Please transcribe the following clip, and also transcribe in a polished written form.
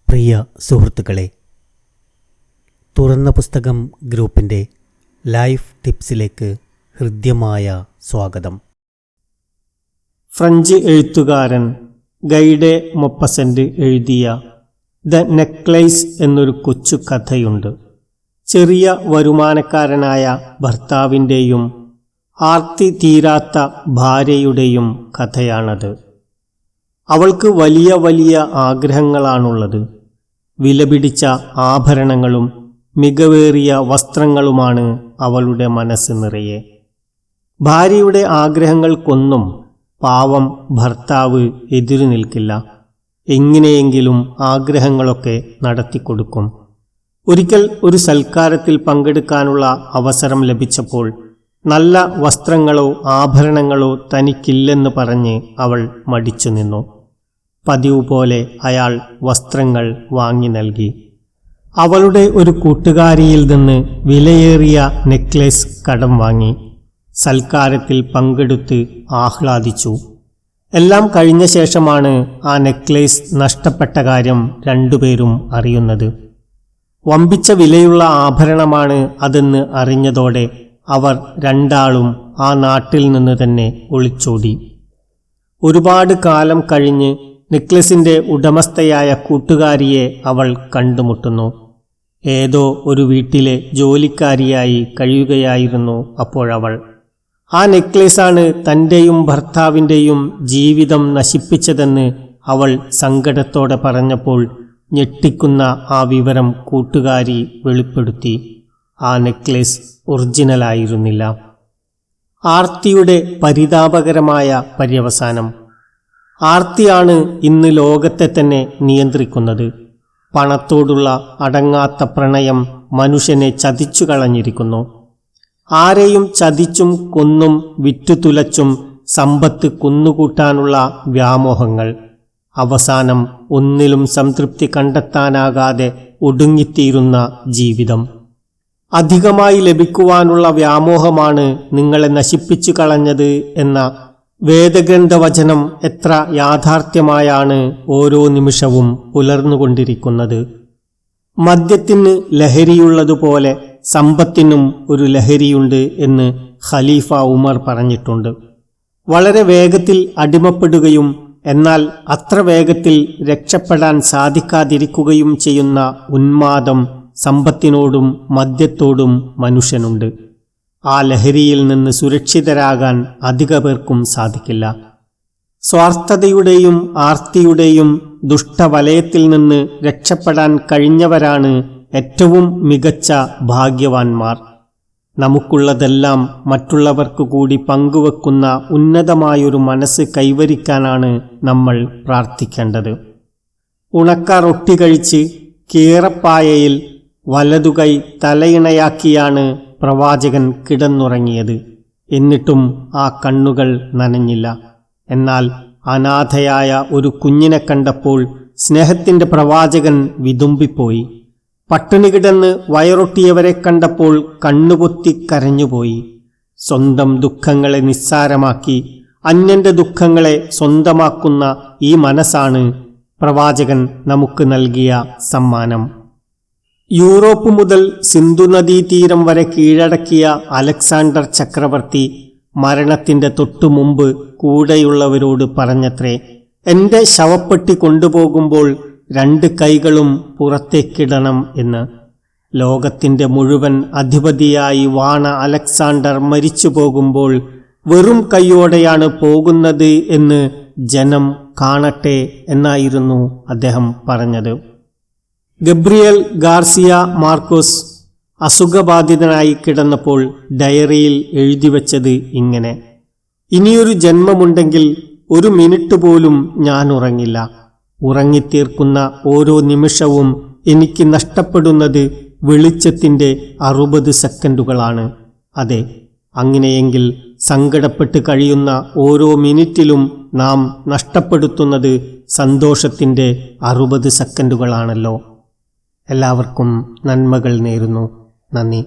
പ്രിയ സുഹൃത്തുക്കളെ, തുറന്ന പുസ്തകം ഗ്രൂപ്പിൻ്റെ ലൈഫ് ടിപ്സിലേക്ക് ഹൃദ്യമായ സ്വാഗതം. ഫ്രഞ്ച് എഴുത്തുകാരൻ ഗൈ ഡെ മൊപ്പസന്റ് എഴുതിയ ദ നെക്ലേസ് എന്നൊരു കൊച്ചു കഥയുണ്ട്. ചെറിയ വരുമാനക്കാരനായ ഭർത്താവിൻ്റെയും ആർത്തി തീരാത്ത ഭാര്യയുടെയും കഥയാണത്. അവൾക്ക് വലിയ വലിയ ആഗ്രഹങ്ങളാണുള്ളത്. വിലപിടിച്ച ആഭരണങ്ങളും മികവേറിയ വസ്ത്രങ്ങളുമാണ് അവളുടെ മനസ്സ് നിറയെ. ഭാര്യയുടെ ആഗ്രഹങ്ങൾക്കൊന്നും പാവം ഭർത്താവ് എതിരു നിൽക്കില്ല. എങ്ങനെയെങ്കിലും ആഗ്രഹങ്ങളൊക്കെ നടത്തിക്കൊടുക്കും. ഒരിക്കൽ ഒരു സൽക്കാരത്തിൽ പങ്കെടുക്കാനുള്ള അവസരം ലഭിച്ചപ്പോൾ നല്ല വസ്ത്രങ്ങളോ ആഭരണങ്ങളോ തനിക്കില്ലെന്ന് പറഞ്ഞ് അവൾ മടിച്ചു നിന്നു. പതിവ് പോലെ അയാൾ വസ്ത്രങ്ങൾ വാങ്ങി നൽകി. അവളുടെ ഒരു കൂട്ടുകാരിയിൽ നിന്ന് വിലയേറിയ നെക്ലേസ് കടം വാങ്ങി. സൽക്കാരത്തിൽ പങ്കെടുത്ത് ആഹ്ലാദിച്ചു. എല്ലാം കഴിഞ്ഞ ശേഷമാണ് ആ നെക്ലേസ് നഷ്ടപ്പെട്ട കാര്യം രണ്ടുപേരും അറിയുന്നത്. വമ്പിച്ച വിലയുള്ള ആഭരണമാണ് അതെന്ന് അറിഞ്ഞതോടെ അവർ രണ്ടാളും ആ നാട്ടിൽ നിന്ന് തന്നെ ഒളിച്ചോടി. ഒരുപാട് കാലം കഴിഞ്ഞ് നെക്ലസിന്റെ ഉടമസ്ഥയായ കൂട്ടുകാരിയെ അവൾ കണ്ടുമുട്ടുന്നു. ഏതോ ഒരു വീട്ടിലെ ജോലിക്കാരിയായി കഴിയുകയായിരുന്നു അപ്പോഴവൾ. ആ നെക്ലേസാണ് തൻ്റെയും ഭർത്താവിൻ്റെയും ജീവിതം നശിപ്പിച്ചതെന്ന് അവൾ സങ്കടത്തോടെ പറഞ്ഞപ്പോൾ ഞെട്ടിക്കുന്ന ആ വിവരം കൂട്ടുകാരി വെളിപ്പെടുത്തി. ആ നെക്ലേസ് ഒറിജിനലായിരുന്നില്ല. ആർത്തിയുടെ പരിതാപകരമായ പര്യവസാനം. ആർത്തിയാണ് ഇന്ന് ലോകത്തെ തന്നെ നിയന്ത്രിക്കുന്നത്. പണത്തോടുള്ള അടങ്ങാത്ത പ്രണയം മനുഷ്യനെ ചതിച്ചു കളഞ്ഞിരിക്കുന്നു. ആരെയും ചതിച്ചും കൊന്നും വിറ്റുതുലച്ചും സമ്പത്ത് കുന്നുകൂട്ടാനുള്ള വ്യാമോഹങ്ങൾ. അവസാനം ഒന്നിലും സംതൃപ്തി കണ്ടെത്താനാകാതെ ഒടുങ്ങിത്തീരുന്ന ജീവിതം. അധികമായി ലഭിക്കുവാനുള്ള വ്യാമോഹമാണ് നിങ്ങളെ നശിപ്പിച്ചു കളഞ്ഞത് എന്ന വേദഗ്രന്ഥവചനം എത്ര യാഥാർത്ഥ്യമായാണ് ഓരോ നിമിഷവും പുലർന്നുകൊണ്ടിരിക്കുന്നത്. മദ്യത്തിന് ലഹരിയുള്ളതുപോലെ സമ്പത്തിനും ഒരു ലഹരിയുണ്ട് എന്ന് ഖലീഫ ഉമർ പറഞ്ഞിട്ടുണ്ട്. വളരെ വേഗത്തിൽ അടിമപ്പെടുകയും എന്നാൽ അത്ര വേഗത്തിൽ രക്ഷപ്പെടാൻ സാധിക്കാതിരിക്കുകയും ചെയ്യുന്ന ഉന്മാദം സമ്പത്തിനോടും മദ്യത്തോടും മനുഷ്യനുണ്ട്. ആ ലഹരിയിൽ നിന്ന് സുരക്ഷിതരാകാൻ അധിക പേർക്കും സാധിക്കില്ല. സ്വാർത്ഥതയുടെയും ആർത്തിയുടെയും ദുഷ്ടവലയത്തിൽ നിന്ന് രക്ഷപ്പെടാൻ കഴിഞ്ഞവരാണ് ഏറ്റവും മികച്ച ഭാഗ്യവാന്മാർ. നമുക്കുള്ളതെല്ലാം മറ്റുള്ളവർക്ക് കൂടി പങ്കുവെക്കുന്ന ഉന്നതമായൊരു മനസ്സ് കൈവരിക്കാനാണ് നമ്മൾ പ്രാർത്ഥിക്കേണ്ടത്. ഉണക്ക റൊട്ടി കഴിച്ച് കീറപ്പായയിൽ വലതുകൈ തലയിണയാക്കിയാണ് പ്രവാചകൻ കിടന്നുറങ്ങിയത്. എന്നിട്ടും ആ കണ്ണുകൾ നനഞ്ഞില്ല. എന്നാൽ അനാഥയായ ഒരു കുഞ്ഞിനെ കണ്ടപ്പോൾ സ്നേഹത്തിന്റെ പ്രവാചകൻ വിതുമ്പിപ്പോയി. പട്ടിണി കിടന്ന് വയറൊട്ടിയവരെ കണ്ടപ്പോൾ കണ്ണുപൊത്തി കരഞ്ഞുപോയി. സ്വന്തം ദുഃഖങ്ങളെ നിസ്സാരമാക്കി അന്യന്റെ ദുഃഖങ്ങളെ സ്വന്തമാക്കുന്ന ഈ മനസ്സാണ് പ്രവാചകൻ നമുക്ക് നൽകിയ സമ്മാനം. യൂറോപ്പ് മുതൽ സിന്ധു നദീതീരം വരെ കീഴടക്കിയ അലക്സാണ്ടർ ചക്രവർത്തി മരണത്തിന്റെ തൊട്ടുമുമ്പ് കൂടെയുള്ളവരോട് പറഞ്ഞത്രേ, എന്റെ ശവപ്പെട്ടി കൊണ്ടുപോകുമ്പോൾ 2 കൈകളും പുറത്തേക്കിടണം എന്ന്. ലോകത്തിന്റെ മുഴുവൻ അധിപതിയായി വാണ അലക്സാണ്ടർ മരിച്ചു പോകുമ്പോൾ വെറും കൈയോടെയാണ് പോകുന്നത് എന്ന് ജനം കാണട്ടെ എന്നായിരുന്നു അദ്ദേഹം പറഞ്ഞത്. ഗബ്രിയേൽ ഗാർസിയ മാർക്കോസ് അസുഖബാധിതനായി കിടന്നപ്പോൾ ഡയറിയിൽ എഴുതിവെച്ചത് ഇങ്ങനെ: ഇനിയൊരു ജന്മമുണ്ടെങ്കിൽ 1 മിനിറ്റ് പോലും ഞാൻ ഉറങ്ങില്ല. ഉറങ്ങിത്തീർക്കുന്ന ഓരോ നിമിഷവും എനിക്ക് നഷ്ടപ്പെടുന്നത് വെളിച്ചത്തിന്റെ 60 സെക്കൻഡുകളാണ്. അതെ, അങ്ങനെയെങ്കിൽ സങ്കടപ്പെട്ട് കഴിയുന്ന ഓരോ മിനിറ്റിലും നാം നഷ്ടപ്പെടുത്തുന്നത് സന്തോഷത്തിന്റെ 60 സെക്കൻഡുകളാണല്ലോ. എല്ലാവർക്കും നന്മകൾ നേരുന്നു. നന്ദി.